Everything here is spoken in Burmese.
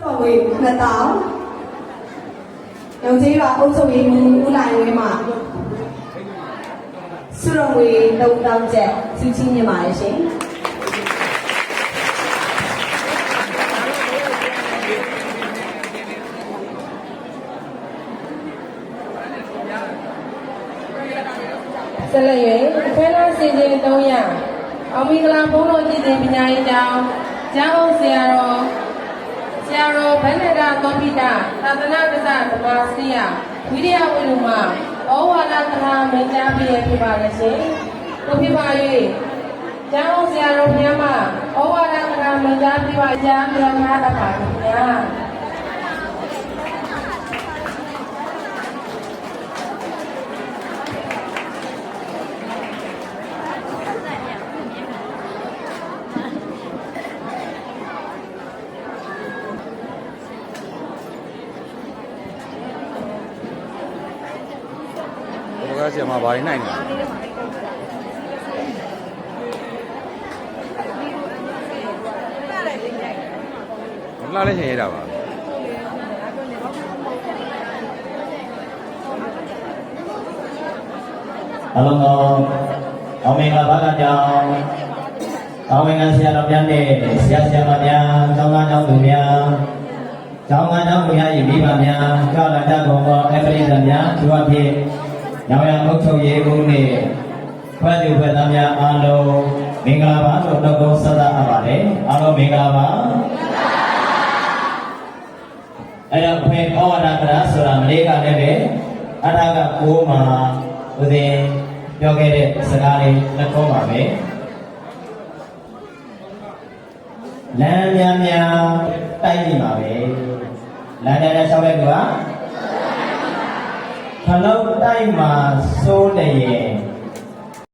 ဝေ2000ရုံကြီးရွာအုပ်ချုပ်ရေးမှူးဦးနိုင်ဝင်းမှစုရဝေ3000ကျပ်စီးချင်းမြင်ပါရဲ့ရှင်ဆက်လက်၍အခမ်းအနားစီစဉ်300အောင်မင်္ဂလာဘုန်းတော်ကြည်တင်ပညာရေးကျောင်းကျောင်းအောင်ဆရာတော်ဗန္ဒတာသောပိတသာသနာ့ကစားဓမ္မစီယဝိရိယဝိလူမဩဝါဒကထာမင်းကြားပြည့်ဖြစ်ပါရဲ့ရှင်တို့ဖြစ်ပါ၍ကျောင်းအောင်ဆရာတော်ဘုရားမဩဝါဒကထာမင်းကြားပြပါကြားပြနာတတ်ပါခင်ဗျာဆရာမဘာနေနိုင်လဲမလာလဲချင်ရတာပါအလုံးစုံအောင်မင်္ဂလာပါကကြောင်းအောင်မင်္ဂလာဆရာတော်များနဲ့ဆရာမများကျောင်းသားကျောင်းသူများကျောင်းသားကျောင်းသူများဤမိဘများကြောက်လာတတ်ကုန်သောအပရိသတ်များသူအဖြစ်ညောင်ရအုပ်ချုပ်ရေးဦးနဲ့ဖွဲ့သူဖွဲ့သားများအားလုံးမင်္ဂလာပါလို့နှုတ်ခွန်းဆက်သအပ်ပါတယ်အားလုံးမင်္ဂလာပါအဲ့တော့ဖွင့်ဩဝါဒကရာဆိုတာမလေးကလည်းပဲအထာက9မှာဦးဇင်းပြောခဲ့တဲ့စကားလေးနှုတ်ခွန်းပါပဲလမ်းများတိုက်နေပါပဲလမ်းများဆောက်တဲ့သူကခလုံးတိုက်မှာစိုးနေရင်